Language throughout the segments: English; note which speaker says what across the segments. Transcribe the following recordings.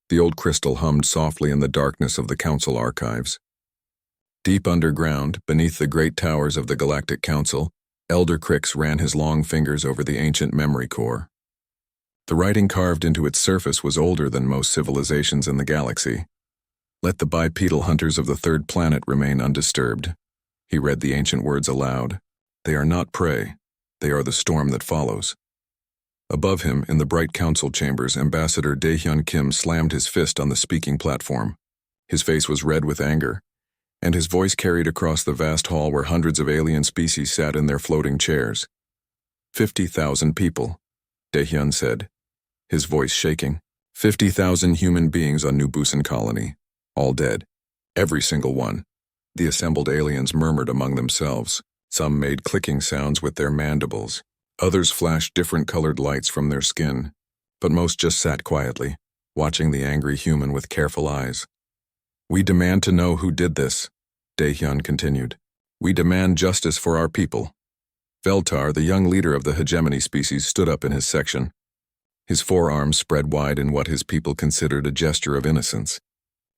Speaker 1: The old crystal hummed softly in the darkness of the council archives. Deep underground, beneath the great towers of the Galactic Council, Elder Crix ran his long fingers over the ancient memory core. The writing carved into its surface was older than most civilizations in the galaxy. "Let the bipedal hunters of the third planet remain undisturbed." He read the ancient words aloud. "They are not prey. They are the storm that follows." Above him, in the bright council chambers, Ambassador Daehyun Kim slammed his fist on the speaking platform. His face was red with anger, and his voice carried across the vast hall where hundreds of alien species sat in their floating chairs. 50,000 people, Daehyun said, his voice shaking. 50,000 human beings on New Busan colony, all dead. Every single one. The assembled aliens murmured among themselves. Some made clicking sounds with their mandibles. Others flashed different colored lights from their skin, but most just sat quietly, watching the angry human with careful eyes. "We demand to know who did this," Daehyun continued. "We demand justice for our people." Veltar, the young leader of the hegemony species, stood up in his section. His forearms spread wide in what his people considered a gesture of innocence.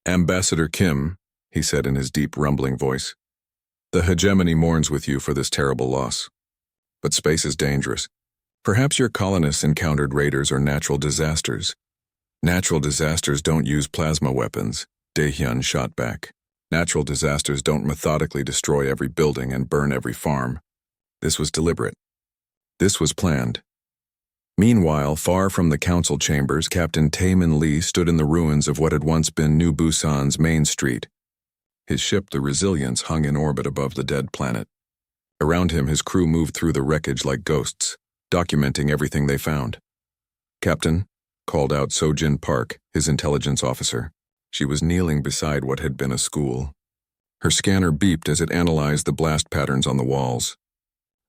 Speaker 1: "Ambassador Kim," he said in his deep, rumbling voice, "the hegemony mourns with you for this terrible loss. But space is dangerous. Perhaps your colonists encountered raiders or natural disasters." "Natural disasters don't use plasma weapons," Daehyun shot back. "Natural disasters don't methodically destroy every building and burn every farm. This was deliberate. This was planned." Meanwhile, far from the council chambers, Captain Taemin Lee stood in the ruins of what had once been New Busan's main street. His ship, the Resilience, hung in orbit above the dead planet. Around him, his crew moved through the wreckage like ghosts, documenting everything they found. "Captain," called out Sojin Park, his intelligence officer. She was kneeling beside what had been a school. Her scanner beeped as it analyzed the blast patterns on the walls.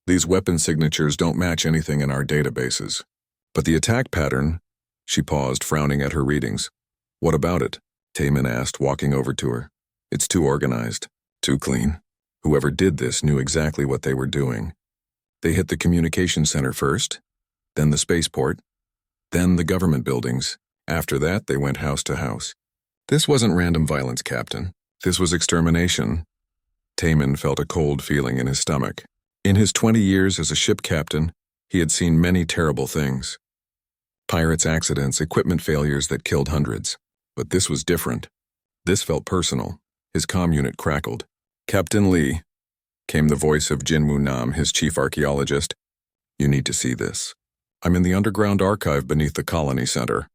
Speaker 1: "These weapon signatures don't match anything in our databases. But the attack pattern—" She paused, frowning at her readings. "What about it?" Taemin asked, walking over to her. "It's too organized, too clean. Whoever did this knew exactly what they were doing. They hit the communication center first, then the spaceport, then the government buildings. After that, they went house to house. This wasn't random violence, Captain. This was extermination." Taemin felt a cold feeling in his stomach. In his 20 years as a ship captain, he had seen many terrible things. Pirates' accidents, equipment failures that killed hundreds. But this was different. This felt personal. His comm unit crackled. "Captain Lee," came the voice of Jinwoo Nam, his chief archaeologist. "You need to see this. I'm in the underground archive beneath the colony center."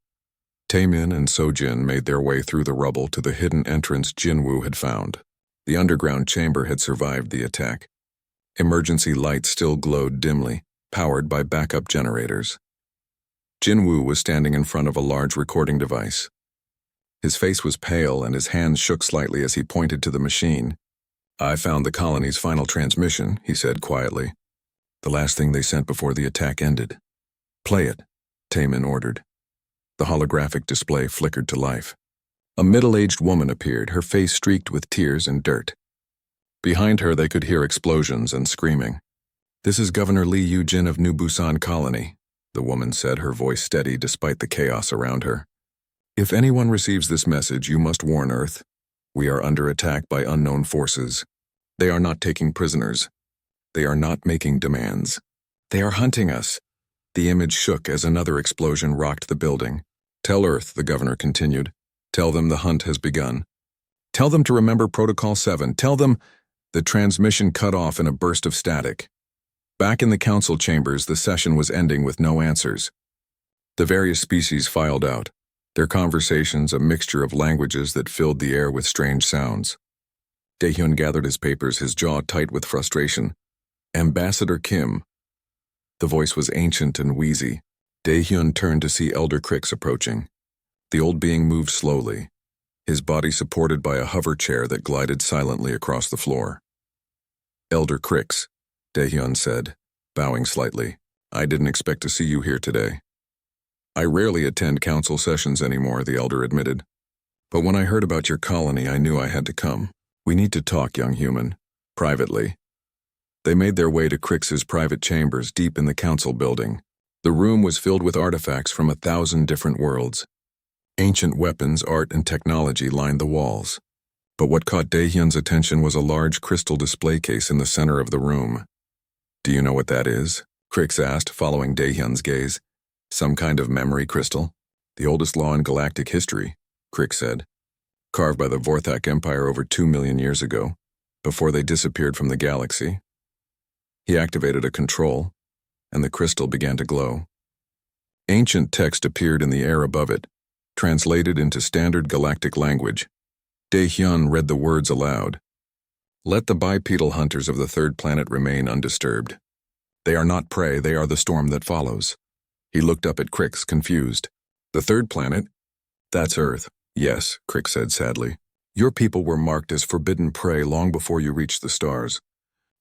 Speaker 1: Taemin and Sojin made their way through the rubble to the hidden entrance Jinwoo had found. The underground chamber had survived the attack. Emergency lights still glowed dimly, powered by backup generators. Jinwoo was standing in front of a large recording device. His face was pale and his hands shook slightly as he pointed to the machine. "I found the colony's final transmission," he said quietly. "The last thing they sent before the attack ended." "Play it," Taemin ordered. The holographic display flickered to life. A middle-aged woman appeared, her face streaked with tears and dirt. Behind her they could hear explosions and screaming. "This is Governor Lee Yu-jin of New Busan Colony," the woman said, her voice steady despite the chaos around her. "If anyone receives this message, you must warn Earth. We are under attack by unknown forces. They are not taking prisoners. They are not making demands. They are hunting us." The image shook as another explosion rocked the building. "Tell Earth," the governor continued. "Tell them the hunt has begun. Tell them to remember Protocol 7. Tell them—" The transmission cut off in a burst of static. Back in the council chambers, the session was ending with no answers. The various species filed out, their conversations a mixture of languages that filled the air with strange sounds. Daehyun gathered his papers, his jaw tight with frustration. "Ambassador Kim." The voice was ancient and wheezy. Daehyun turned to see Elder Crix approaching. The old being moved slowly, his body supported by a hover chair that glided silently across the floor. "Elder Crix," Daehyun said, bowing slightly. "I didn't expect to see you here today." "I rarely attend council sessions anymore," the elder admitted. "But when I heard about your colony, I knew I had to come. We need to talk, young human. Privately." They made their way to Crix's private chambers deep in the council building. The room was filled with artifacts from 1,000 different worlds. Ancient weapons, art, and technology lined the walls. But what caught Daehyun's attention was a large crystal display case in the center of the room. "Do you know what that is?" Crix asked, following Daehyun's gaze. "Some kind of memory crystal? The oldest law in galactic history," Crix said. "Carved by the Vorthak Empire over 2 million years ago, before they disappeared from the galaxy." He activated a control, and the crystal began to glow. Ancient text appeared in the air above it, translated into standard galactic language. Daehyun read the words aloud. "Let the bipedal hunters of the third planet remain undisturbed. They are not prey, they are the storm that follows." He looked up at Crix, confused. "The third planet? That's Earth." "Yes," Crix said sadly. "Your people were marked as forbidden prey long before you reached the stars.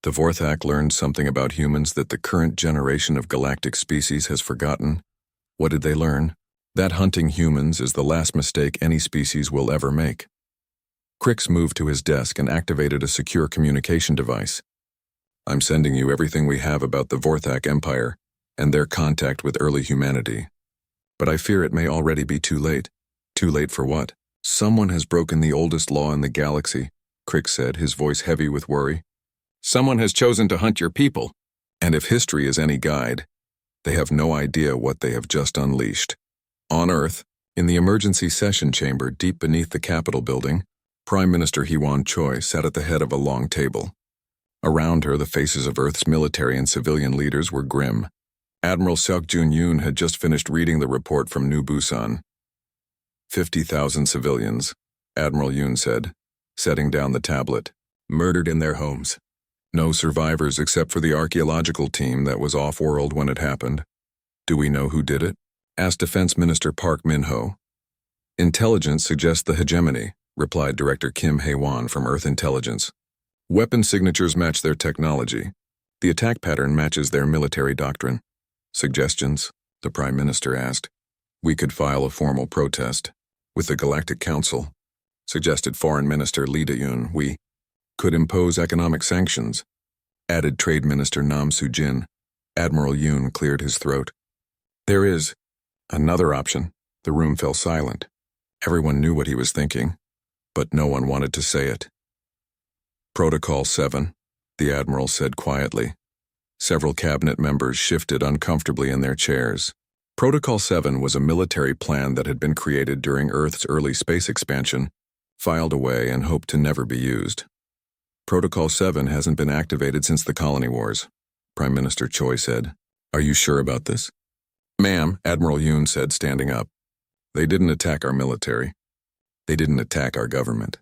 Speaker 1: The Vorthak learned something about humans that the current generation of galactic species has forgotten." "What did they learn?" "That hunting humans is the last mistake any species will ever make." Crix moved to his desk and activated a secure communication device. "I'm sending you everything we have about the Vorthak Empire and their contact with early humanity. But I fear it may already be too late." "Too late for what?" "Someone has broken the oldest law in the galaxy," Crix said, his voice heavy with worry. "Someone has chosen to hunt your people. And if history is any guide, they have no idea what they have just unleashed." On Earth, in the emergency session chamber deep beneath the Capitol building, Prime Minister Hee-won Choi sat at the head of a long table. Around her, the faces of Earth's military and civilian leaders were grim. Admiral Seok-jun Yoon had just finished reading the report from New Busan. 50,000 civilians, Admiral Yoon said, setting down the tablet, murdered in their homes. No survivors except for the archaeological team that was off-world when it happened. "Do we know who did it?" asked Defense Minister Park Min-ho. "Intelligence suggests the hegemony," replied Director Kim Hae-won from Earth Intelligence. "Weapon signatures match their technology. The attack pattern matches their military doctrine." "Suggestions?" the Prime Minister asked. "We could file a formal protest with the Galactic Council," suggested Foreign Minister Lee Da-yoon. "We could impose economic sanctions," added Trade Minister Nam Soo-jin. Admiral Yoon cleared his throat. "There is another option." The room fell silent. Everyone knew what he was thinking, but no one wanted to say it. "Protocol 7, the Admiral said quietly. Several cabinet members shifted uncomfortably in their chairs. Protocol 7 was a military plan that had been created during Earth's early space expansion, filed away and hoped to never be used. "Protocol 7 hasn't been activated since the Colony Wars," Prime Minister Choi said. "Are you sure about this?" "Ma'am," Admiral Yoon said, standing up. "They didn't attack our military. They didn't attack our government.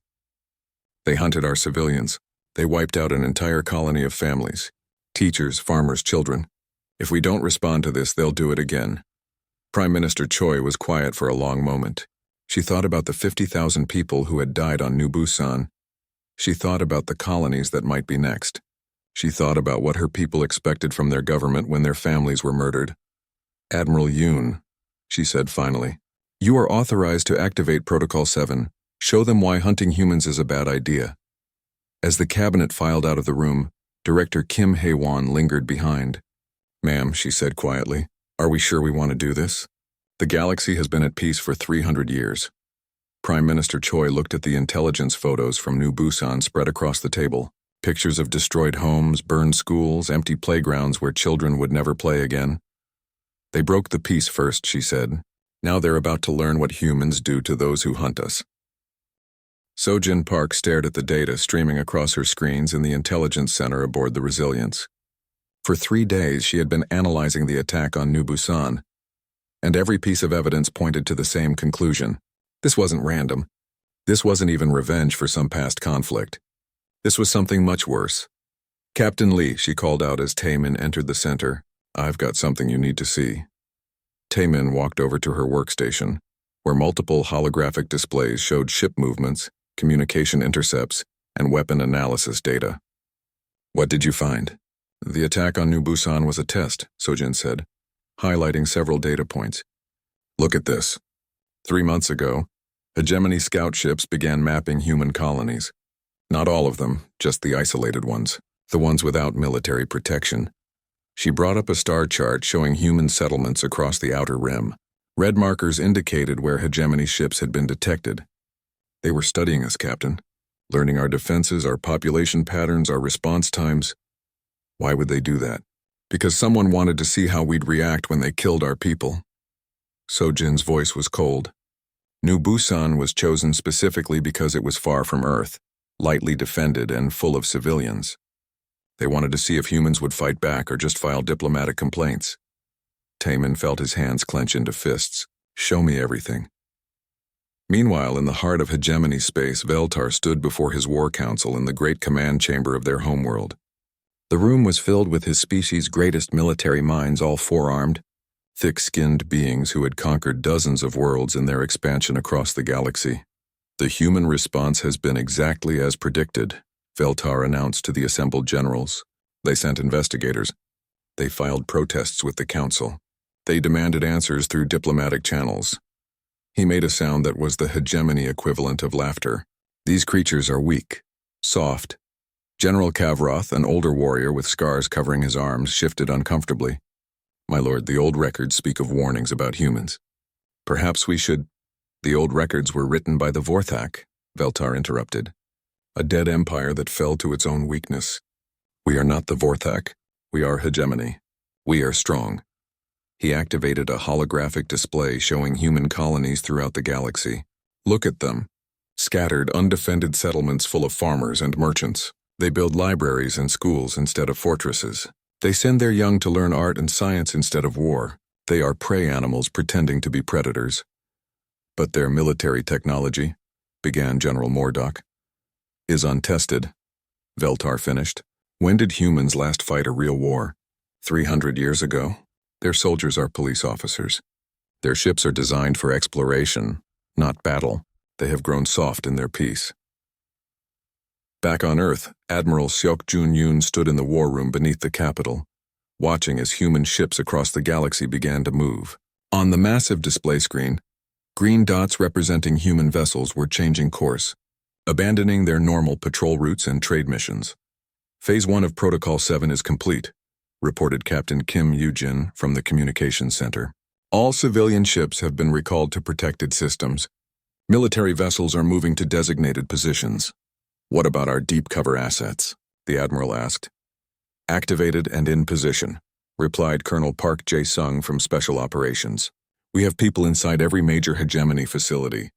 Speaker 1: They hunted our civilians. They wiped out an entire colony of families. Teachers, farmers, children. If we don't respond to this, they'll do it again." Prime Minister Choi was quiet for a long moment. She thought about the 50,000 people who had died on New Busan. She thought about the colonies that might be next. She thought about what her people expected from their government when their families were murdered. "Admiral Yoon," she said finally, "you are authorized to activate Protocol 7. Show them why hunting humans is a bad idea." As the cabinet filed out of the room, Director Kim Hae-won lingered behind. "Ma'am," she said quietly, "are we sure we want to do this? The galaxy has been at peace for 300 years. Prime Minister Choi looked at the intelligence photos from New Busan spread across the table. Pictures of destroyed homes, burned schools, empty playgrounds where children would never play again. "They broke the peace first," she said. "Now they're about to learn what humans do to those who hunt us." Sojin Park stared at the data streaming across her screens in the intelligence center aboard the Resilience. For 3 days, she had been analyzing the attack on New Busan, and every piece of evidence pointed to the same conclusion. This wasn't random. This wasn't even revenge for some past conflict. This was something much worse. "Captain Lee," she called out as Taemin entered the center. "I've got something you need to see." Taemin walked over to her workstation, where multiple holographic displays showed ship movements, communication intercepts, and weapon analysis data. "What did you find?" "The attack on New Busan was a test," Sojin said, highlighting several data points. "Look at this. 3 months ago, hegemony scout ships began mapping human colonies. Not all of them, just the isolated ones, the ones without military protection." She brought up a star chart showing human settlements across the outer rim. Red markers indicated where hegemony ships had been detected. They were studying us, Captain, learning our defenses, our population patterns, our response times. Why would they do that? Because someone wanted to see how we'd react when they killed our people. Sojin's voice was cold. New Busan was chosen specifically because it was far from Earth, lightly defended and full of civilians. They wanted to see if humans would fight back or just file diplomatic complaints. Taemin felt his hands clench into fists. Show me everything. Meanwhile, in the heart of hegemony space, Veltar stood before his war council in the great command chamber of their homeworld. The room was filled with his species' greatest military minds, all four-armed, thick-skinned beings who had conquered dozens of worlds in their expansion across the galaxy. The human response has been exactly as predicted, Veltar announced to the assembled generals. They sent investigators. They filed protests with the council. They demanded answers through diplomatic channels. He made a sound that was the hegemony equivalent of laughter. These creatures are weak, soft. General Kavroth, an older warrior with scars covering his arms, shifted uncomfortably. My lord, the old records speak of warnings about humans. Perhaps we should— The old records were written by the Vorthak, Veltar interrupted. A dead empire that fell to its own weakness. We are not the Vorthak. We are hegemony. We are strong. He activated a holographic display showing human colonies throughout the galaxy. Look at them. Scattered, undefended settlements full of farmers and merchants. They build libraries and schools instead of fortresses. They send their young to learn art and science instead of war. They are prey animals pretending to be predators. But their military technology, began General Mordock, is untested. Veltar finished. When did humans last fight a real war? 300 years ago? Their soldiers are police officers. Their ships are designed for exploration, not battle. They have grown soft in their peace. Back on Earth, Admiral Seok Jun-yoon stood in the war room beneath the capital, watching as human ships across the galaxy began to move. On the massive display screen, green dots representing human vessels were changing course, abandoning their normal patrol routes and trade missions. Phase 1 of Protocol 7 is complete, reported Captain Kim Yoo-jin from the Communications Center. All civilian ships have been recalled to protected systems. Military vessels are moving to designated positions. What about our deep cover assets? The Admiral asked. Activated and in position, replied Colonel Park Jae-sung from Special Operations. We have people inside every major hegemony facility.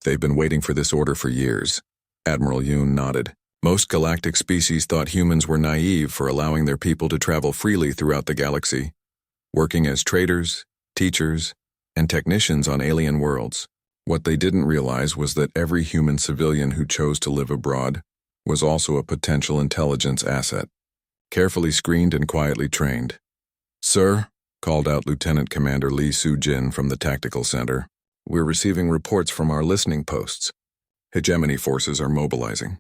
Speaker 1: They've been waiting for this order for years. Admiral Yoon nodded. Most galactic species thought humans were naive for allowing their people to travel freely throughout the galaxy, working as traders, teachers, and technicians on alien worlds. What they didn't realize was that every human civilian who chose to live abroad was also a potential intelligence asset, carefully screened and quietly trained. Sir, called out Lieutenant Commander Lee Soo-jin from the Tactical Center, we're receiving reports from our listening posts. Hegemony forces are mobilizing.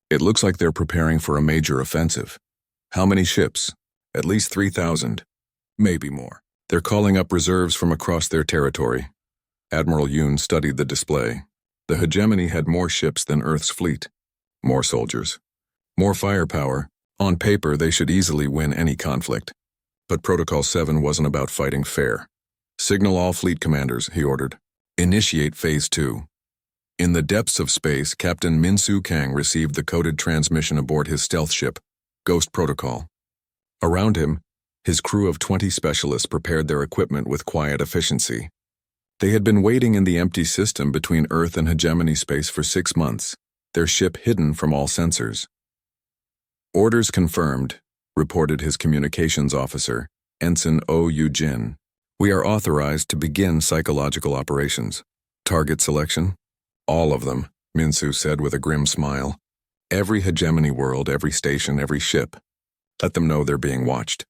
Speaker 1: It looks like they're preparing for a major offensive. How many ships? At least 3,000. Maybe more. They're calling up reserves from across their territory. Admiral Yoon studied the display. The hegemony had more ships than Earth's fleet. More soldiers. More firepower. On paper, they should easily win any conflict. But Protocol 7 wasn't about fighting fair. Signal all fleet commanders, he ordered. Initiate Phase 2. In the depths of space, Captain Min-soo Kang received the coded transmission aboard his stealth ship, Ghost Protocol. Around him, his crew of 20 specialists prepared their equipment with quiet efficiency. They had been waiting in the empty system between Earth and hegemony space for 6 months, their ship hidden from all sensors. Orders confirmed, reported his communications officer, Ensign Oh Yoo-jin. We are authorized to begin psychological operations. Target selection? All of them, Min-soo said with a grim smile. Every hegemony world, every station, every ship. Let them know they're being watched.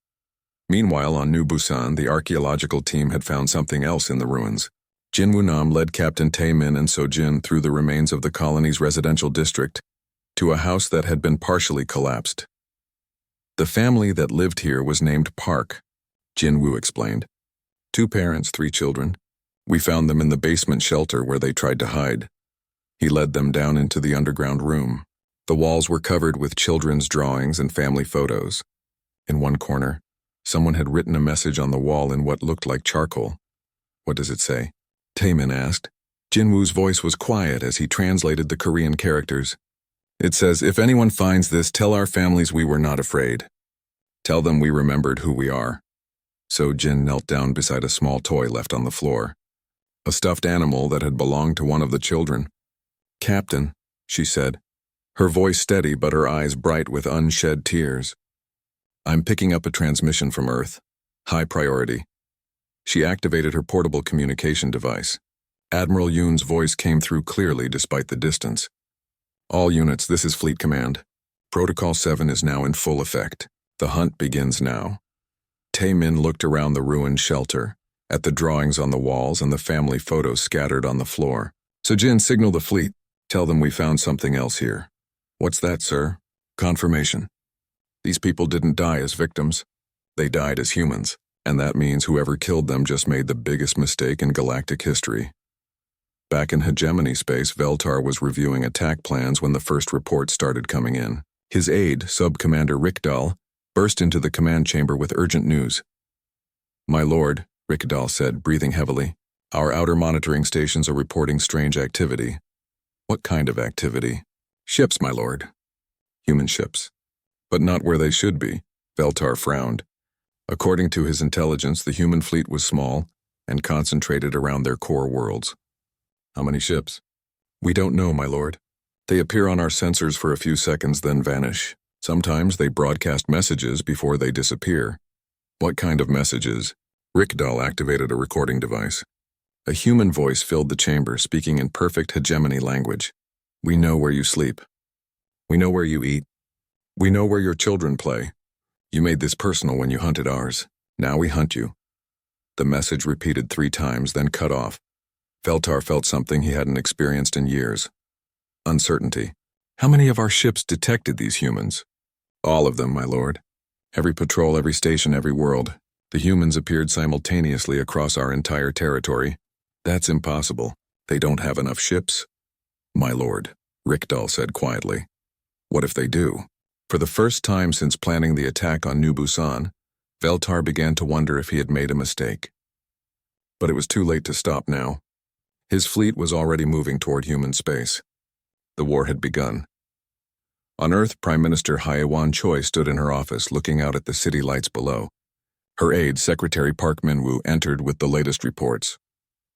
Speaker 1: Meanwhile, on New Busan, the archaeological team had found something else in the ruins. Jin Woo-nam led Captain Tae-min and So-jin through the remains of the colony's residential district to a house that had been partially collapsed. The family that lived here was named Park, Jin Woo explained. 2 parents, 3 children. We found them in the basement shelter where they tried to hide. He led them down into the underground room. The walls were covered with children's drawings and family photos. In one corner, someone had written a message on the wall in what looked like charcoal. What does it say? Taemin asked. Jinwoo's voice was quiet as he translated the Korean characters. It says, "If anyone finds this, tell our families we were not afraid. Tell them we remembered who we are." So Jin knelt down beside a small toy left on the floor. A stuffed animal that had belonged to one of the children. "Captain," she said, her voice steady but her eyes bright with unshed tears. "I'm picking up a transmission from Earth. High priority." She activated her portable communication device. Admiral Yoon's voice came through clearly despite the distance. "All units, this is Fleet Command. Protocol 7 is now in full effect. The hunt begins now." Taemin looked around the ruined shelter, at the drawings on the walls and the family photos scattered on the floor. "So Jin, signal the fleet. Tell them we found something else here." "What's that, sir?" "Confirmation. These people didn't die as victims. They died as humans, and that means whoever killed them just made the biggest mistake in galactic history." Back in hegemony space, Veltar was reviewing attack plans when the first report started coming in. His aide, Sub-Commander Rickdahl, burst into the command chamber with urgent news. "My lord," Rickdahl said, breathing heavily, "our outer monitoring stations are reporting strange activity." "What kind of activity?" "Ships, my lord. Human ships. But not where they should be," Veltar frowned. According to his intelligence, the human fleet was small and concentrated around their core worlds. "How many ships?" "We don't know, my lord. They appear on our sensors for a few seconds, then vanish. Sometimes they broadcast messages before they disappear." "What kind of messages?" Rickdahl activated a recording device. A human voice filled the chamber, speaking in perfect hegemony language. "We know where you sleep. We know where you eat. We know where your children play. You made this personal when you hunted ours. Now we hunt you." The message repeated 3 times, then cut off. Veltar felt something he hadn't experienced in years. Uncertainty. "How many of our ships detected these humans?" "All of them, my lord. Every patrol, every station, every world. The humans appeared simultaneously across our entire territory." "That's impossible. They don't have enough ships." "My lord," Rickdahl said quietly. "What if they do?" For the first time since planning the attack on New Busan, Veltar began to wonder if he had made a mistake. But it was too late to stop now. His fleet was already moving toward human space. The war had begun. On Earth, Prime Minister Haewan Choi stood in her office looking out at the city lights below. Her aide, Secretary Park Min-woo, entered with the latest reports.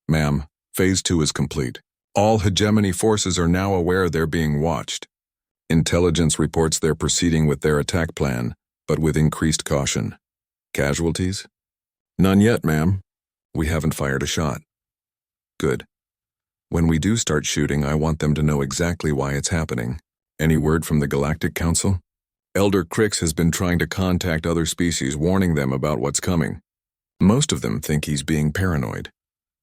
Speaker 1: "Ma'am, Phase 2 is complete. All hegemony forces are now aware they're being watched. Intelligence reports they're proceeding with their attack plan, but with increased caution. Casualties?" "None yet, ma'am. We haven't fired a shot." "Good. When we do start shooting, I want them to know exactly why it's happening. Any word from the Galactic Council?" "Elder Crix has been trying to contact other species, warning them about what's coming. Most of them think he's being paranoid."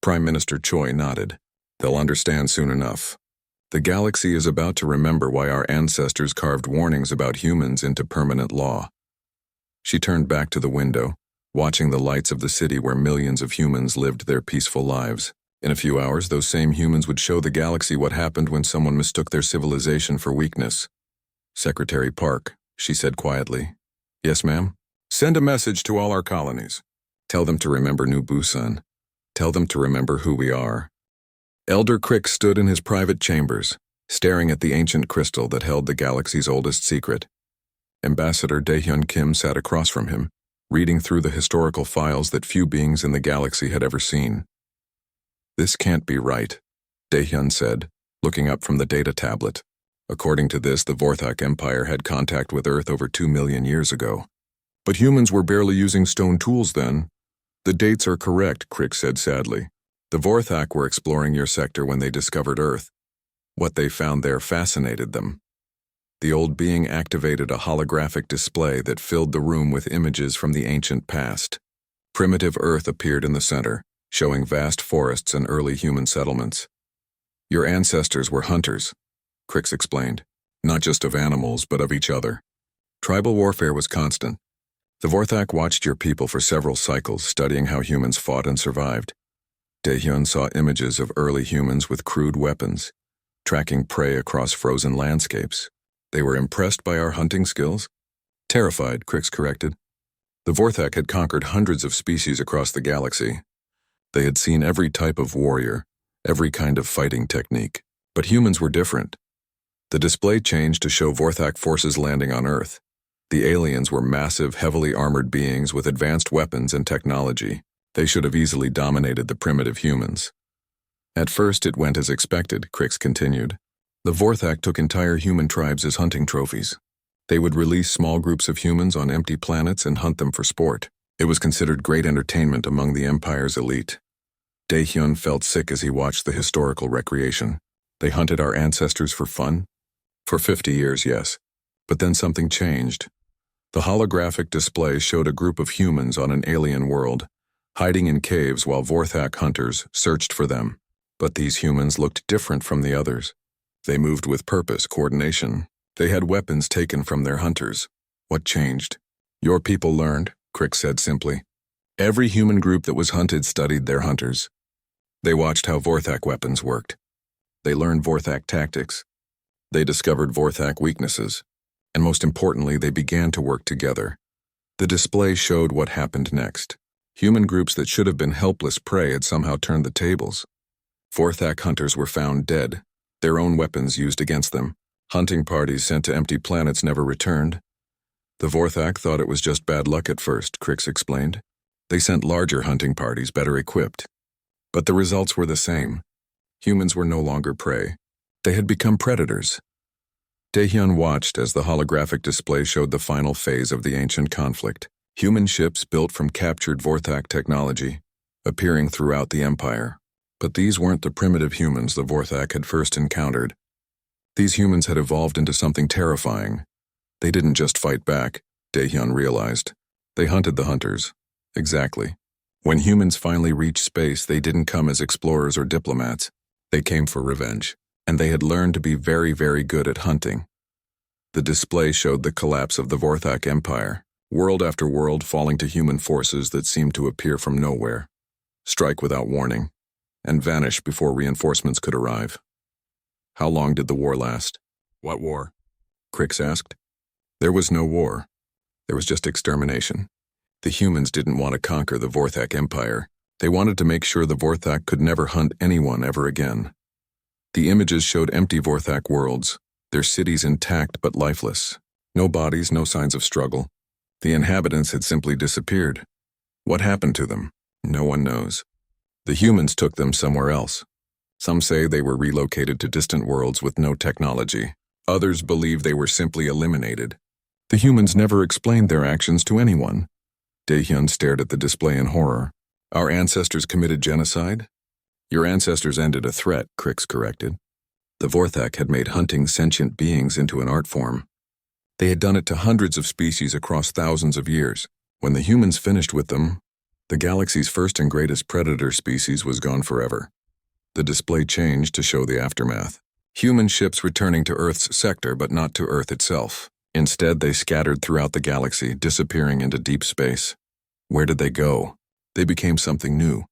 Speaker 1: Prime Minister Choi nodded. "They'll understand soon enough. The galaxy is about to remember why our ancestors carved warnings about humans into permanent law." She turned back to the window, watching the lights of the city where millions of humans lived their peaceful lives. In a few hours, those same humans would show the galaxy what happened when someone mistook their civilization for weakness. "Secretary Park," she said quietly. "Yes, ma'am?" "Send a message to all our colonies. Tell them to remember New Busan. Tell them to remember who we are." Elder Crix stood in his private chambers, staring at the ancient crystal that held the galaxy's oldest secret. Ambassador Daehyun Kim sat across from him, reading through the historical files that few beings in the galaxy had ever seen. "This can't be right," Daehyun said, looking up from the data tablet. According to this, the Vorthak Empire had contact with Earth over 2 million years ago. "But humans were barely using stone tools then." "The dates are correct," Crix said sadly. "The Vorthak were exploring your sector when they discovered Earth. What they found there fascinated them. The old being activated a holographic display that filled the room with images from the ancient past. Primitive Earth appeared in the center, showing vast forests and early human settlements. Your ancestors were hunters," Crix explained, "not just of animals, but of each other. Tribal warfare was constant. The Vorthak watched your people for several cycles, studying how humans fought and survived. Daehyun saw images of early humans with crude weapons, tracking prey across frozen landscapes. They were impressed by our hunting skills?" "Terrified," Crix corrected. The Vorthak had conquered hundreds of species across the galaxy. They had seen every type of warrior, every kind of fighting technique. But humans were different. The display changed to show Vorthak forces landing on Earth. The aliens were massive, heavily armored beings with advanced weapons and technology. They should have easily dominated the primitive humans. At first it went as expected, Crix continued. The Vorthak took entire human tribes as hunting trophies. They would release small groups of humans on empty planets and hunt them for sport. It was considered great entertainment among the Empire's elite. Daehyun felt sick as he watched the historical recreation. They hunted our ancestors for fun? For 50 years, yes. But then something changed. The holographic display showed a group of humans on an alien world, hiding in caves while Vorthak hunters searched for them. But these humans looked different from the others. They moved with purpose, coordination. They had weapons taken from their hunters. What changed? Your people learned, Crix said simply. Every human group that was hunted studied their hunters. They watched how Vorthak weapons worked. They learned Vorthak tactics. They discovered Vorthak weaknesses. And most importantly, they began to work together. The display showed what happened next. Human groups that should have been helpless prey had somehow turned the tables. Vorthak hunters were found dead, their own weapons used against them. Hunting parties sent to empty planets never returned. The Vorthak thought it was just bad luck at first, Crix explained. They sent larger hunting parties, better equipped. But the results were the same. Humans were no longer prey. They had become predators. Daehyun watched as the holographic display showed the final phase of the ancient conflict. Human ships built from captured Vorthak technology, appearing throughout the Empire. But these weren't the primitive humans the Vorthak had first encountered. These humans had evolved into something terrifying. They didn't just fight back, Daehyun realized. They hunted the hunters. Exactly. When humans finally reached space, they didn't come as explorers or diplomats. They came for revenge. And they had learned to be very, very good at hunting. The display showed the collapse of the Vorthak Empire, world after world falling to human forces that seemed to appear from nowhere, strike without warning, and vanish before reinforcements could arrive. How long did the war last? What war? Crix asked. There was no war. There was just extermination. The humans didn't want to conquer the Vorthak Empire. They wanted to make sure the Vorthak could never hunt anyone ever again. The images showed empty Vorthak worlds, their cities intact but lifeless. No bodies, no signs of struggle. The inhabitants had simply disappeared. What happened to them? No one knows. The humans took them somewhere else. Some say they were relocated to distant worlds with no technology. Others believe they were simply eliminated. The humans never explained their actions to anyone. Daehyun stared at the display in horror. Our ancestors committed genocide? Your ancestors ended a threat, Crix corrected. The Vorthak had made hunting sentient beings into an art form. They had done it to hundreds of species across thousands of years. When the humans finished with them, the galaxy's first and greatest predator species was gone forever. The display changed to show the aftermath. Human ships returning to Earth's sector, but not to Earth itself. Instead, they scattered throughout the galaxy, disappearing into deep space. Where did they go? They became something new.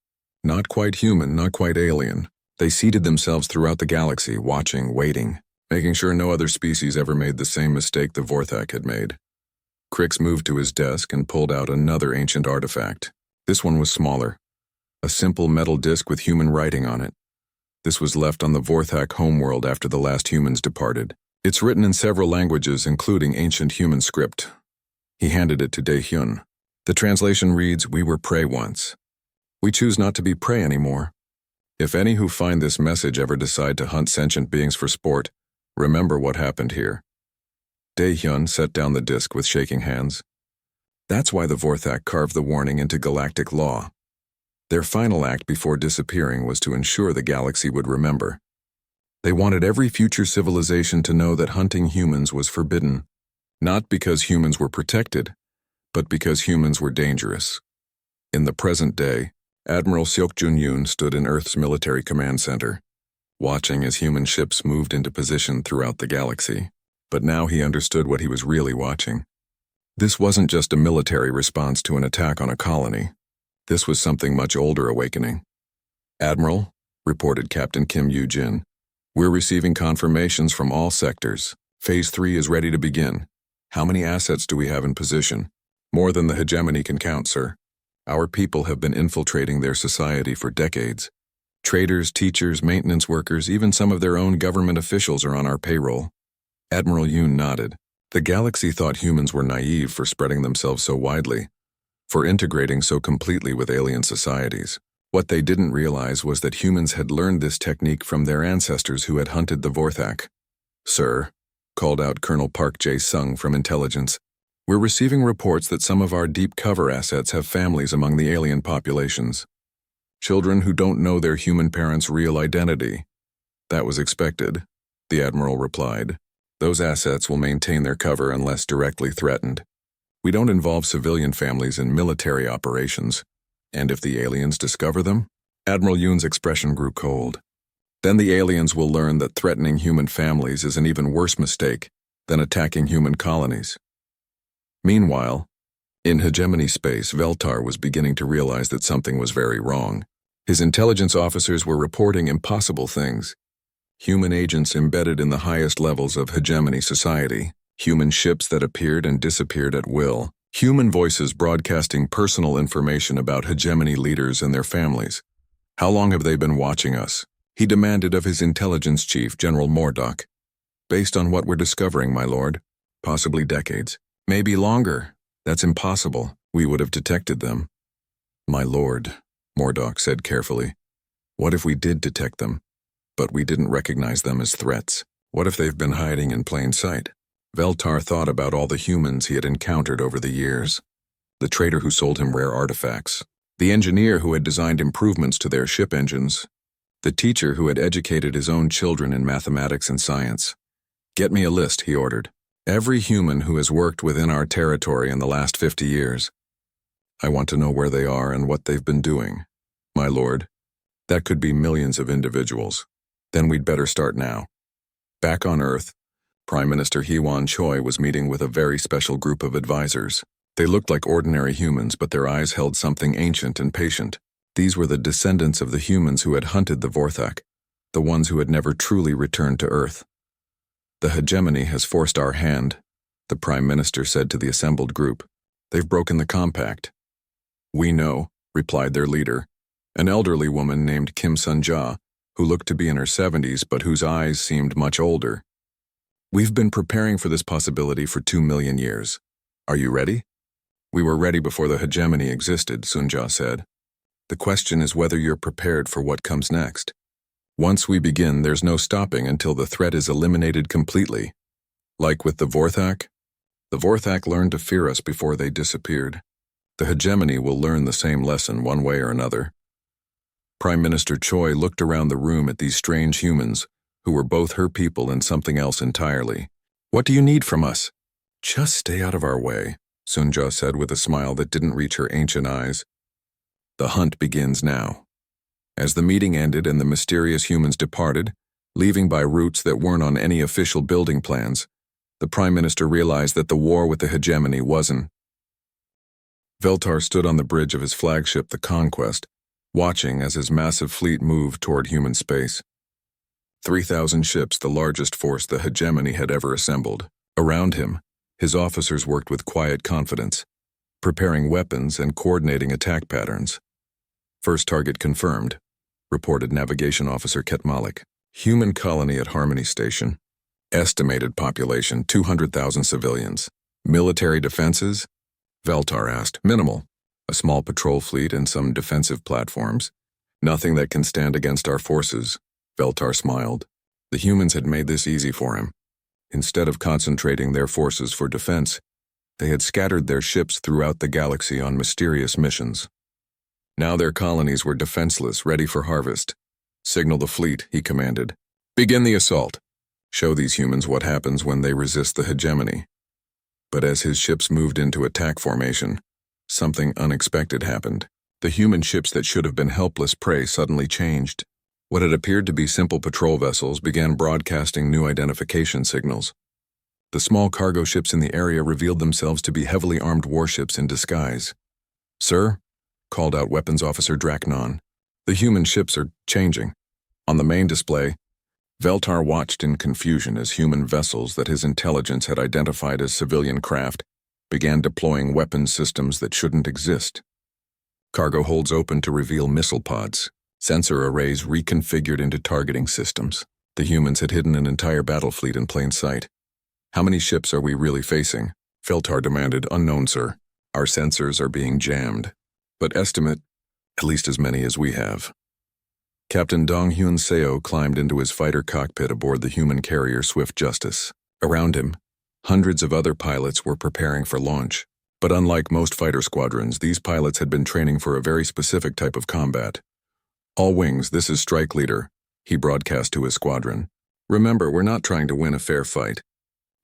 Speaker 1: Not quite human, not quite alien. They seeded themselves throughout the galaxy, watching, waiting, making sure no other species ever made the same mistake the Vorthak had made. Crix moved to his desk and pulled out another ancient artifact. This one was smaller. A simple metal disc with human writing on it. This was left on the Vorthak homeworld after the last humans departed. It's written in several languages, including ancient human script. He handed it to Daehyun. The translation reads, "We were prey once. We choose not to be prey anymore. If any who find this message ever decide to hunt sentient beings for sport, remember what happened here." Daehyun set down the disc with shaking hands. That's why the Vorthak carved the warning into galactic law. Their final act before disappearing was to ensure the galaxy would remember. They wanted every future civilization to know that hunting humans was forbidden, not because humans were protected, but because humans were dangerous. In the present day, Admiral Seok Jun-yoon stood in Earth's military command center, watching as human ships moved into position throughout the galaxy. But now he understood what he was really watching. This wasn't just a military response to an attack on a colony. This was something much older awakening. "Admiral," reported Captain Kim Yoo-jin, "we're receiving confirmations from all sectors. Phase 3 is ready to begin. How many assets do we have in position?" "More than the hegemony can count, sir." Our people have been infiltrating their society for decades. Traders, teachers, maintenance workers, even some of their own government officials are on our payroll. Admiral Yoon nodded. The galaxy thought humans were naive for spreading themselves so widely, for integrating so completely with alien societies. What they didn't realize was that humans had learned this technique from their ancestors who had hunted the Vorthak. Sir, called out Colonel Park Jae-sung from intelligence, we're receiving reports that some of our deep cover assets have families among the alien populations. Children who don't know their human parents' real identity. That was expected, the Admiral replied. Those assets will maintain their cover unless directly threatened. We don't involve civilian families in military operations. And if the aliens discover them? Admiral Yoon's expression grew cold. Then the aliens will learn that threatening human families is an even worse mistake than attacking human colonies. Meanwhile, in hegemony space, Veltar was beginning to realize that something was very wrong. His intelligence officers were reporting impossible things. Human agents embedded in the highest levels of hegemony society, human ships that appeared and disappeared at will, human voices broadcasting personal information about hegemony leaders and their families. How long have they been watching us? He demanded of his intelligence chief, General Mordock. Based on what we're discovering, my lord, possibly decades. Maybe longer. That's impossible. We would have detected them. My lord, Mordock said carefully. What if we did detect them, but we didn't recognize them as threats? What if they've been hiding in plain sight? Veltar thought about all the humans he had encountered over the years. The trader who sold him rare artifacts. The engineer who had designed improvements to their ship engines. The teacher who had educated his own children in mathematics and science. Get me a list, he ordered. Every human who has worked within our territory in the last 50 years. I want to know where they are and what they've been doing. My lord, that could be millions of individuals. Then we'd better start now. Back on Earth, Prime Minister Hee-won Choi was meeting with a very special group of advisors. They looked like ordinary humans, but their eyes held something ancient and patient. These were the descendants of the humans who had hunted the Vorthak, the ones who had never truly returned to Earth. The hegemony has forced our hand, the Prime Minister said to the assembled group. They've broken the compact. We know, replied their leader, an elderly woman named Kim Sun-ja, who looked to be in her 70s but whose eyes seemed much older. We've been preparing for this possibility for 2 million years. Are you ready? We were ready before the hegemony existed, Sun-ja said. The question is whether you're prepared for what comes next. Once we begin, there's no stopping until the threat is eliminated completely. Like with the Vorthak learned to fear us before they disappeared. The hegemony will learn the same lesson one way or another. Prime Minister Choi looked around the room at these strange humans, who were both her people and something else entirely. What do you need from us? Just stay out of our way, Sun-ja said with a smile that didn't reach her ancient eyes. The hunt begins now. As the meeting ended and the mysterious humans departed, leaving by routes that weren't on any official building plans, the Prime Minister realized that the war with the hegemony wasn't. Veltar stood on the bridge of his flagship, the Conquest, watching as his massive fleet moved toward human space. 3,000 ships, the largest force the hegemony had ever assembled. Around him, his officers worked with quiet confidence, preparing weapons and coordinating attack patterns. First target confirmed, reported Navigation Officer Ket Malik. Human colony at Harmony Station. Estimated population 200,000 civilians. Military defenses? Veltar asked. Minimal. A small patrol fleet and some defensive platforms. Nothing that can stand against our forces. Veltar smiled. The humans had made this easy for him. Instead of concentrating their forces for defense, they had scattered their ships throughout the galaxy on mysterious missions. Now their colonies were defenseless, ready for harvest. Signal the fleet, he commanded. Begin the assault. Show these humans what happens when they resist the hegemony. But as his ships moved into attack formation, something unexpected happened. The human ships that should have been helpless prey suddenly changed. What had appeared to be simple patrol vessels began broadcasting new identification signals. The small cargo ships in the area revealed themselves to be heavily armed warships in disguise. Sir, called out Weapons Officer Draknon, the human ships are changing. On the main display, Veltar watched in confusion as human vessels that his intelligence had identified as civilian craft began deploying weapons systems that shouldn't exist. Cargo holds open to reveal missile pods. Sensor arrays reconfigured into targeting systems. The humans had hidden an entire battle fleet in plain sight. How many ships are we really facing? Feltar demanded. Unknown, sir. Our sensors are being jammed. But estimate, at least as many as we have. Captain Dong Hyun Seo climbed into his fighter cockpit aboard the human carrier Swift Justice. Around him, hundreds of other pilots were preparing for launch. But unlike most fighter squadrons, these pilots had been training for a very specific type of combat. All wings, this is Strike Leader, he broadcast to his squadron. Remember, we're not trying to win a fair fight.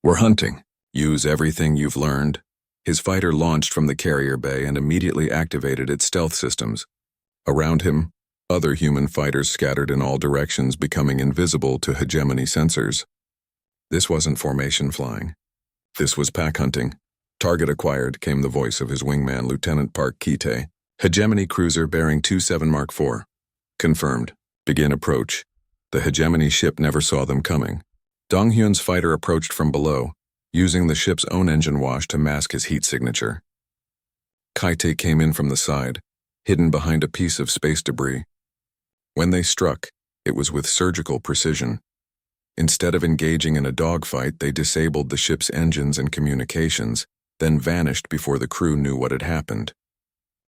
Speaker 1: We're hunting. Use everything you've learned. His fighter launched from the carrier bay and immediately activated its stealth systems. Around him, other human fighters scattered in all directions, becoming invisible to hegemony sensors. This wasn't formation flying. This was pack hunting. Target acquired, came the voice of his wingman, Lieutenant Park Kite. Hegemony cruiser bearing 27 Mark IV. Confirmed. Begin approach. The hegemony ship never saw them coming. Dong Hyun's fighter approached from below, using the ship's own engine wash to mask his heat signature. Kite came in from the side, hidden behind a piece of space debris. When they struck, it was with surgical precision. Instead of engaging in a dogfight, they disabled the ship's engines and communications, then vanished before the crew knew what had happened.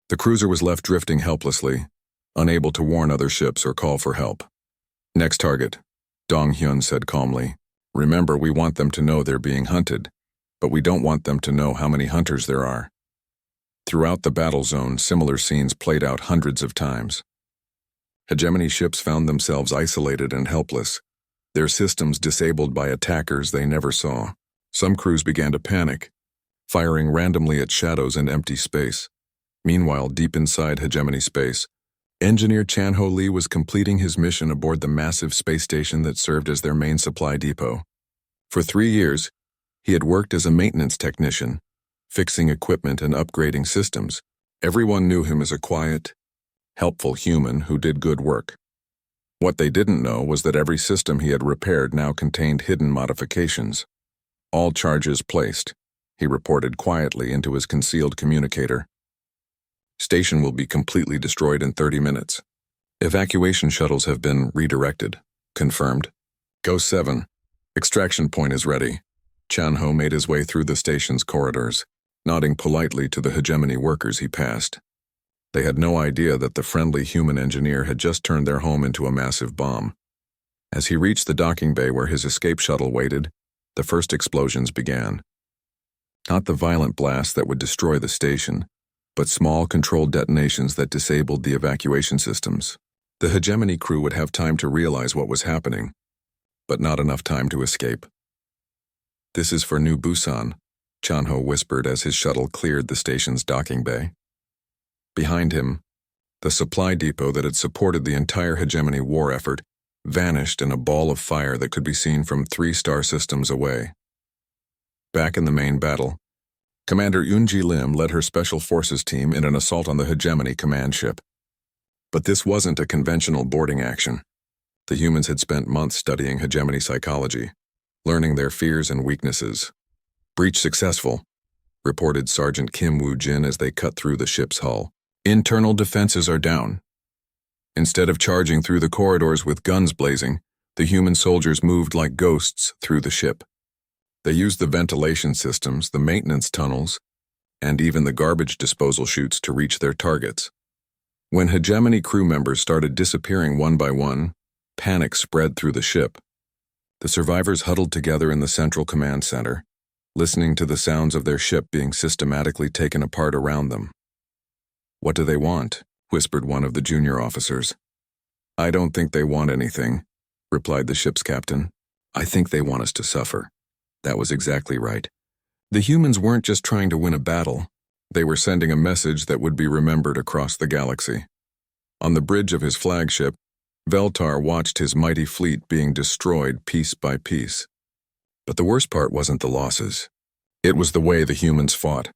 Speaker 1: The cruiser was left drifting helplessly, unable to warn other ships or call for help. Next target, Dong Hyun said calmly. Remember, we want them to know they're being hunted, but we don't want them to know how many hunters there are. Throughout the battle zone, similar scenes played out hundreds of times. Hegemony ships found themselves isolated and helpless, their systems disabled by attackers they never saw. Some crews began to panic, firing randomly at shadows and empty space. Meanwhile, deep inside hegemony space, engineer Chan-Ho Lee was completing his mission aboard the massive space station that served as their main supply depot. For 3 years, he had worked as a maintenance technician, fixing equipment and upgrading systems. Everyone knew him as a quiet, helpful human who did good work. What they didn't know was that every system he had repaired now contained hidden modifications. All charges placed, he reported quietly into his concealed communicator. Station will be completely destroyed in 30 minutes. Evacuation shuttles have been redirected. Confirmed. Go 7. Extraction point is ready. Chan-Ho made his way through the station's corridors, nodding politely to the hegemony workers he passed. They had no idea that the friendly human engineer had just turned their home into a massive bomb. As he reached the docking bay where his escape shuttle waited, the first explosions began. Not the violent blast that would destroy the station, but small controlled detonations that disabled the evacuation systems. The hegemony crew would have time to realize what was happening, but not enough time to escape. This is for New Busan, Chan-Ho whispered as his shuttle cleared the station's docking bay. Behind him, the supply depot that had supported the entire hegemony war effort vanished in a ball of fire that could be seen from 3 star systems away. Back in the main battle, Commander Yoon-ji Lim led her Special Forces team in an assault on the hegemony command ship. But this wasn't a conventional boarding action. The humans had spent months studying hegemony psychology, learning their fears and weaknesses. Breach successful, reported Sergeant Kim Woo-jin as they cut through the ship's hull. Internal defenses are down. Instead of charging through the corridors with guns blazing, the human soldiers moved like ghosts through the ship. They used the ventilation systems, the maintenance tunnels, and even the garbage disposal chutes to reach their targets. When hegemony crew members started disappearing one by one, panic spread through the ship. The survivors huddled together in the central command center, listening to the sounds of their ship being systematically taken apart around them. "What do they want?" whispered one of the junior officers. "I don't think they want anything," replied the ship's captain. "I think they want us to suffer." That was exactly right. The humans weren't just trying to win a battle. They were sending a message that would be remembered across the galaxy. On the bridge of his flagship, Veltar watched his mighty fleet being destroyed piece by piece. But the worst part wasn't the losses. It was the way the humans fought.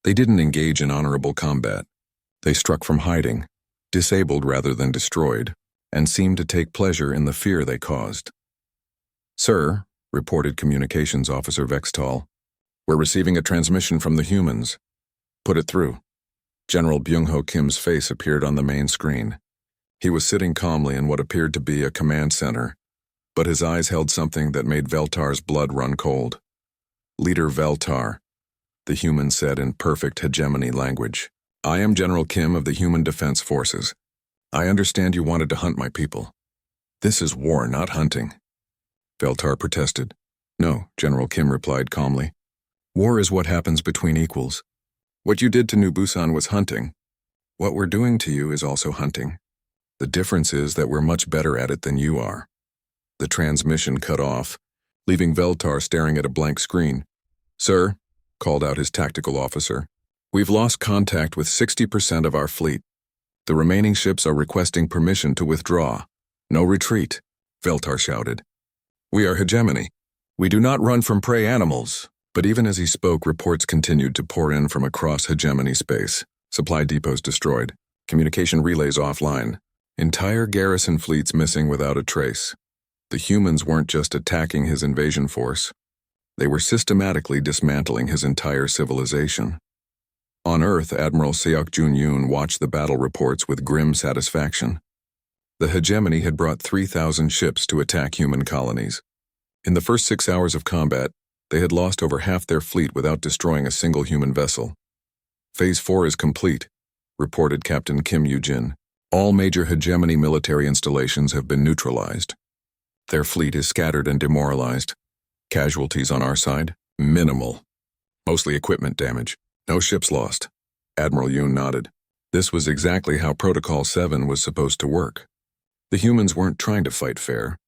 Speaker 1: They didn't engage in honorable combat. They struck from hiding, disabled rather than destroyed, and seemed to take pleasure in the fear they caused. "Sir," reported Communications Officer Vextal, "we're receiving a transmission from the humans." "Put it through." General Byung-ho Kim's face appeared on the main screen. He was sitting calmly in what appeared to be a command center, but his eyes held something that made Veltar's blood run cold. "Leader Veltar," the human said in perfect hegemony language. "I am General Kim of the Human Defense Forces. I understand you wanted to hunt my people." "This is war, not hunting," Veltar protested. "No," General Kim replied calmly. "War is what happens between equals. What you did to New Busan was hunting. What we're doing to you is also hunting. The difference is that we're much better at it than you are." The transmission cut off, leaving Veltar staring at a blank screen. "Sir," called out his tactical officer, "we've lost contact with 60% of our fleet. The remaining ships are requesting permission to withdraw. No retreat," Veltar shouted. "We are hegemony. We do not run from prey animals." But even as he spoke, reports continued to pour in from across hegemony space. Supply depots destroyed. Communication relays offline. Entire garrison fleets missing without a trace. The humans weren't just attacking his invasion force. They were systematically dismantling his entire civilization. On Earth, Admiral Seok Jun-yoon watched the battle reports with grim satisfaction. The hegemony had brought 3,000 ships to attack human colonies. In the first 6 hours of combat, they had lost over half their fleet without destroying a single human vessel. "Phase 4 is complete," reported Captain Kim Yoo-jin. "All major hegemony military installations have been neutralized. Their fleet is scattered and demoralized. Casualties on our side? Minimal. Mostly equipment damage. No ships lost." Admiral Yoon nodded. This was exactly how Protocol 7 was supposed to work. The humans weren't trying to fight fair.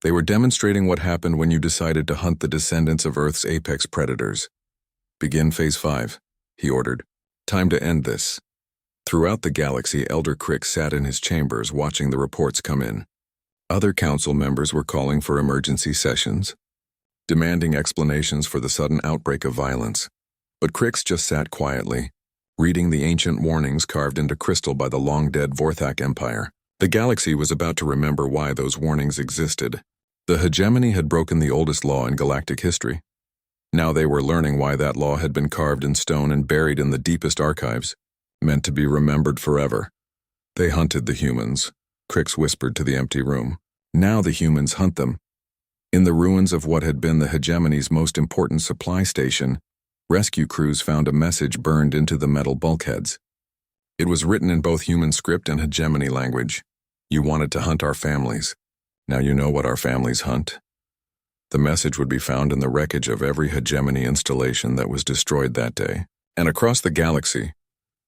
Speaker 1: They were demonstrating what happened when you decided to hunt the descendants of Earth's apex predators. "Begin Phase 5, he ordered. "Time to end this." Throughout the galaxy, Elder Crick sat in his chambers watching the reports come in. Other council members were calling for emergency sessions, demanding explanations for the sudden outbreak of violence. But Crix just sat quietly, reading the ancient warnings carved into crystal by the long-dead Vorthak Empire. The galaxy was about to remember why those warnings existed. The hegemony had broken the oldest law in galactic history. Now they were learning why that law had been carved in stone and buried in the deepest archives, meant to be remembered forever. "They hunted the humans," Crix whispered to the empty room. "Now the humans hunt them." In the ruins of what had been the hegemony's most important supply station, rescue crews found a message burned into the metal bulkheads. It was written in both human script and hegemony language. "You wanted to hunt our families. Now you know what our families hunt." The message would be found in the wreckage of every hegemony installation that was destroyed that day. And across the galaxy,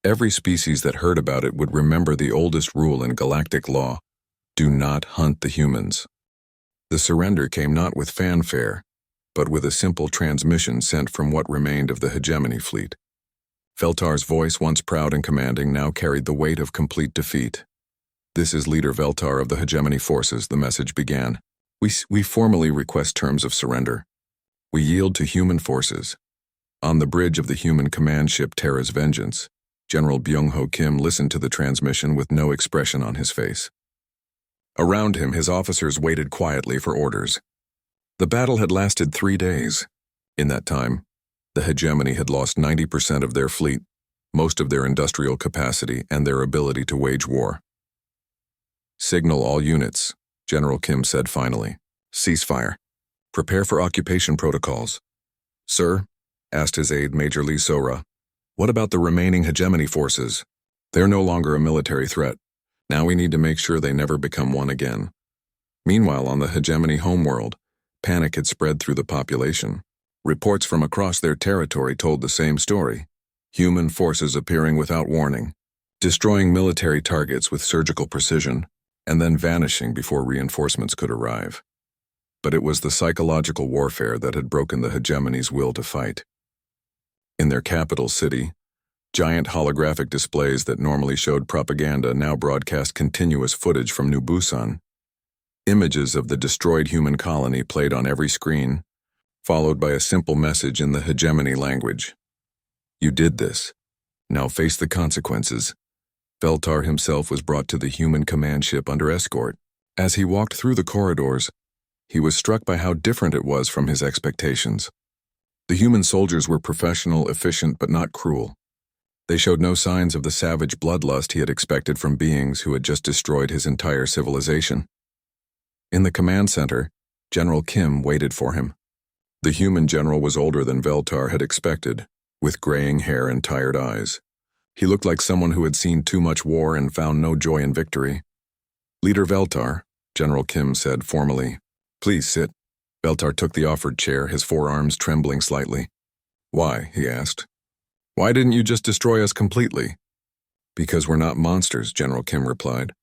Speaker 1: every species that heard about it would remember the oldest rule in galactic law: do not hunt the humans. The surrender came not with fanfare, but with a simple transmission sent from what remained of the hegemony fleet. Veltar's voice, once proud and commanding, now carried the weight of complete defeat. "This is Leader Veltar of the hegemony forces," the message began. We formally request terms of surrender. We yield to human forces." On the bridge of the human command ship Terra's Vengeance, General Byung-ho Kim listened to the transmission with no expression on his face. Around him, his officers waited quietly for orders. The battle had lasted 3 days. In that time, the hegemony had lost 90% of their fleet, most of their industrial capacity, and their ability to wage war. "Signal all units," General Kim said finally. "Ceasefire. Prepare for occupation protocols." "Sir," asked his aide, Major Lee Sora, "what about the remaining hegemony forces? They're no longer a military threat. Now we need to make sure they never become one again." Meanwhile, on the hegemony homeworld, panic had spread through the population. Reports from across their territory told the same story: human forces appearing without warning, destroying military targets with surgical precision, and then vanishing before reinforcements could arrive. But it was the psychological warfare that had broken the hegemony's will to fight. In their capital city, giant holographic displays that normally showed propaganda now broadcast continuous footage from New Busan. Images of the destroyed human colony played on every screen, followed by a simple message in the hegemony language. "You did this. Now face the consequences." Veltar himself was brought to the human command ship under escort. As he walked through the corridors, he was struck by how different it was from his expectations. The human soldiers were professional, efficient, but not cruel. They showed no signs of the savage bloodlust he had expected from beings who had just destroyed his entire civilization. In the command center, General Kim waited for him. The human general was older than Veltar had expected, with graying hair and tired eyes. He looked like someone who had seen too much war and found no joy in victory. "Leader Veltar," General Kim said formally. "Please sit." Veltar took the offered chair, his forearms trembling slightly. "Why?" he asked. "Why didn't you just destroy us completely?" "Because we're not monsters," General Kim replied.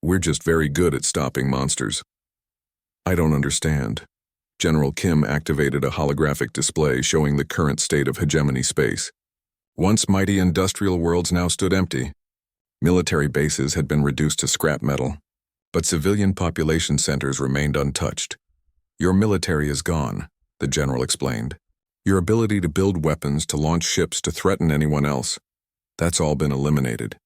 Speaker 1: "We're just very good at stopping monsters." "I don't understand." General Kim activated a holographic display showing the current state of hegemony space. Once mighty industrial worlds now stood empty. Military bases had been reduced to scrap metal, but civilian population centers remained untouched. "Your military is gone," the general explained. "Your ability to build weapons, to launch ships, to threaten anyone else, that's all been eliminated.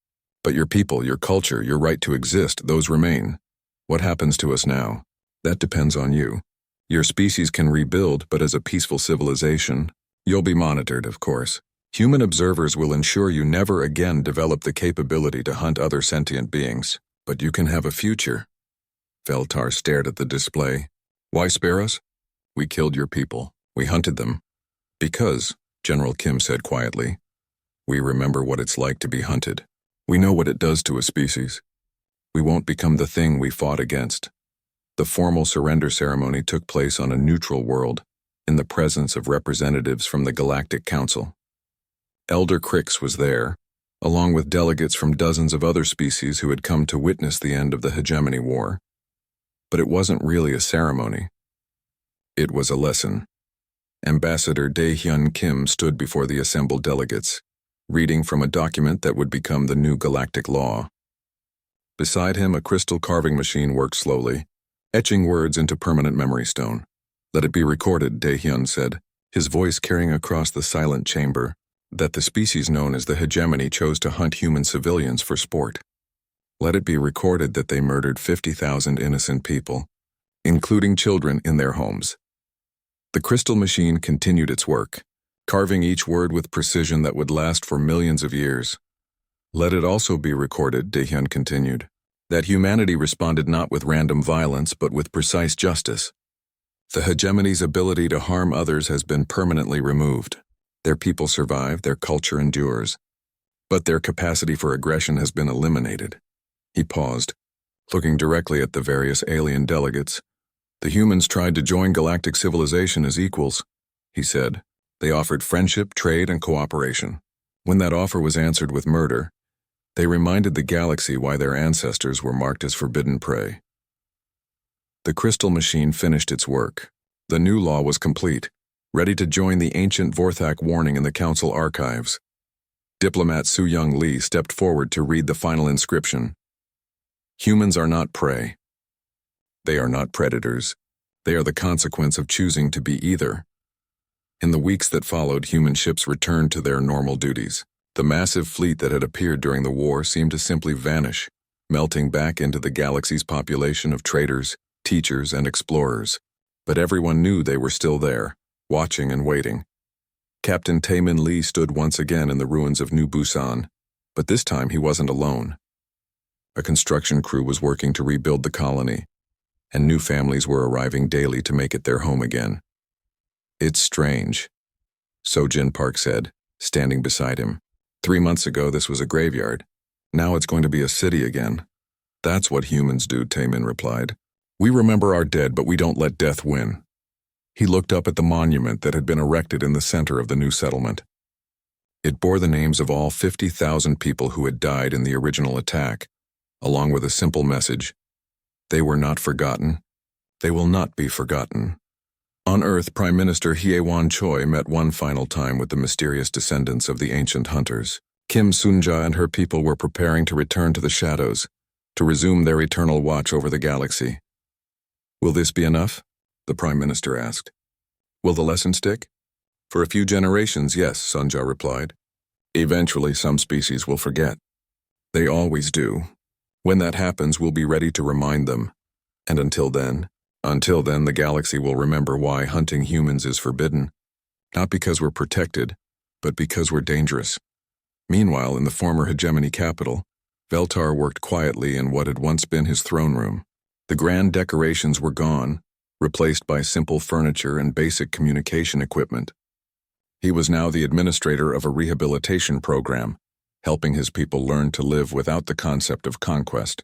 Speaker 1: But your people, your culture, your right to exist, those remain. What happens to us now? That depends on you. Your species can rebuild, but as a peaceful civilization, you'll be monitored, of course. Human observers will ensure you never again develop the capability to hunt other sentient beings. But you can have a future." Veltar stared at the display. "Why spare us? We killed your people. We hunted them." "Because," General Kim said quietly, "we remember what it's like to be hunted. We know what it does to a species. We won't become the thing we fought against." The formal surrender ceremony took place on a neutral world, in the presence of representatives from the Galactic Council. Elder Crix was there, along with delegates from dozens of other species who had come to witness the end of the Hegemony War. But it wasn't really a ceremony. It was a lesson. Ambassador Dae-hyun Kim stood before the assembled delegates, reading from a document that would become the new galactic law. Beside him, a crystal carving machine worked slowly, etching words into permanent memory stone. "Let it be recorded," Dae-hyun said, his voice carrying across the silent chamber, that the species known as the Hegemony chose to hunt human civilians for sport. "Let it be recorded that they murdered 50,000 innocent people, including children in their homes." The crystal machine continued its work, carving each word with precision that would last for millions of years. "Let it also be recorded," Dae-hyun continued, "that humanity responded not with random violence but with precise justice. The Hegemony's ability to harm others has been permanently removed. Their people survive, their culture endures, but their capacity for aggression has been eliminated." He paused, looking directly at the various alien delegates. "The humans tried to join galactic civilization as equals," he said. "They offered friendship, trade, and cooperation. When that offer was answered with murder, they reminded the galaxy why their ancestors were marked as forbidden prey." The crystal machine finished its work. The new law was complete, ready to join the ancient Vorthak warning in the Council archives. Diplomat Su-Young Lee stepped forward to read the final inscription. "Humans are not prey. They are not predators. They are the consequence of choosing to be either." In the weeks that followed, human ships returned to their normal duties. The massive fleet that had appeared during the war seemed to simply vanish, melting back into the galaxy's population of traders, teachers, and explorers. But everyone knew they were still there, watching and waiting. Captain Taemin Lee stood once again in the ruins of New Busan, but this time he wasn't alone. A construction crew was working to rebuild the colony, and new families were arriving daily to make it their home again. "It's strange," Sojin Park said, standing beside him. 3 months ago this was a graveyard. Now it's going to be a city again." "That's what humans do," Taemin replied. "We remember our dead, but we don't let death win." He looked up at the monument that had been erected in the center of the new settlement. It bore the names of all 50,000 people who had died in the original attack, along with a simple message: they were not forgotten. They will not be forgotten. On Earth, Prime Minister Hye-won Choi met one final time with the mysterious descendants of the ancient hunters. Kim Sunja and her people were preparing to return to the shadows, to resume their eternal watch over the galaxy. "Will this be enough?" the Prime Minister asked. "Will the lesson stick?" "For a few generations, yes," Sunja replied. "Eventually some species will forget. They always do. When that happens, we'll be ready to remind them. And until then, the galaxy will remember why hunting humans is forbidden. Not because we're protected, but because we're dangerous. Meanwhile, in the former hegemony capital, Veltar worked quietly in what had once been his throne room. The grand decorations were gone, replaced by simple furniture and basic communication equipment. He was now the administrator of a rehabilitation program, helping his people learn to live without the concept of conquest.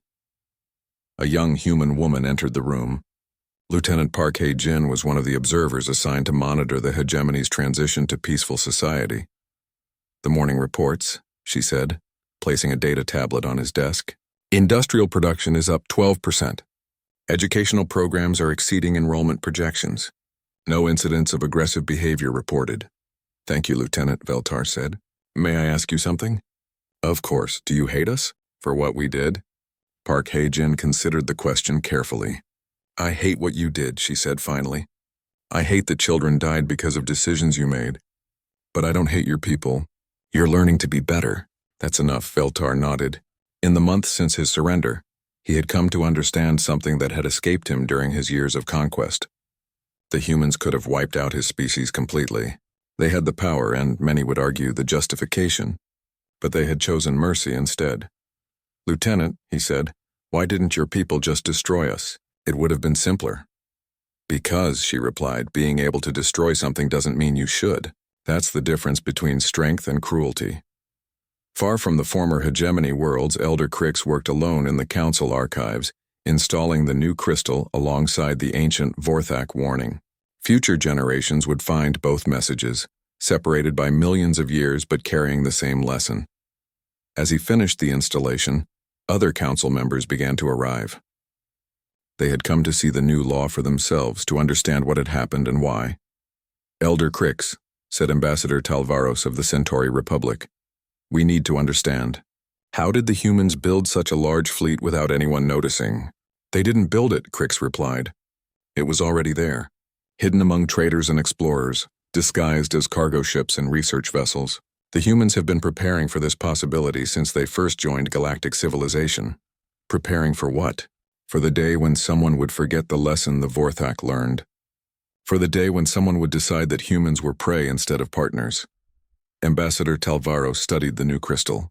Speaker 1: A young human woman entered the room. Lieutenant Park Hae-jin was one of the observers assigned to monitor the hegemony's transition to peaceful society. "The morning reports," she said, placing a data tablet on his desk. "Industrial production is up 12%. Educational programs are exceeding enrollment projections. No incidents of aggressive behavior reported." "Thank you, Lieutenant," Veltar said. "May I ask you something?" "Of course. Do you hate us for what we did?" Park Hae-jin considered the question carefully. "I hate what you did," she said finally. "I hate that children died because of decisions you made. But I don't hate your people. You're learning to be better." "That's enough," Veltar nodded. In the months since his surrender, he had come to understand something that had escaped him during his years of conquest. The humans could have wiped out his species completely. They had the power and, many would argue, the justification. But they had chosen mercy instead. "Lieutenant," he said, "why didn't your people just destroy us? It would have been simpler." "Because," she replied, "being able to destroy something doesn't mean you should. That's the difference between strength and cruelty." Far from the former hegemony worlds, Elder Crix worked alone in the Council archives, installing the new crystal alongside the ancient Vorthak warning. Future generations would find both messages, separated by millions of years but carrying the same lesson. As he finished the installation, other council members began to arrive. They had come to see the new law for themselves, to understand what had happened and why. "Elder Crix," said Ambassador Talvaros of the Centauri Republic, "we need to understand. How did the humans build such a large fleet without anyone noticing?" "They didn't build it," Crix replied. "It was already there, hidden among traders and explorers, disguised as cargo ships and research vessels. The humans have been preparing for this possibility since they first joined galactic civilization." "Preparing for what?" "For the day when someone would forget the lesson the Vorthak learned. For the day when someone would decide that humans were prey instead of partners." Ambassador Talvaros studied the new crystal,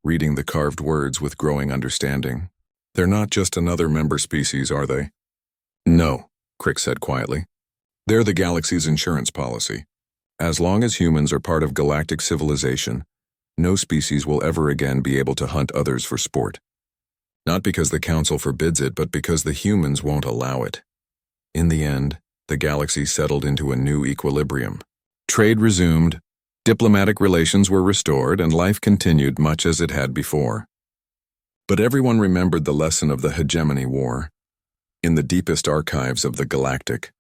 Speaker 1: reading the carved words with growing understanding. "They're not just another member species, are they?" "No," Crix said quietly. "They're the galaxy's insurance policy. As long as humans are part of galactic civilization, no species will ever again be able to hunt others for sport. Not because the Council forbids it, but because the humans won't allow it." In the end, the galaxy settled into a new equilibrium. Trade resumed, diplomatic relations were restored, and life continued much as it had before. But everyone remembered the lesson of the Hegemony War. In the deepest archives of the Galactic,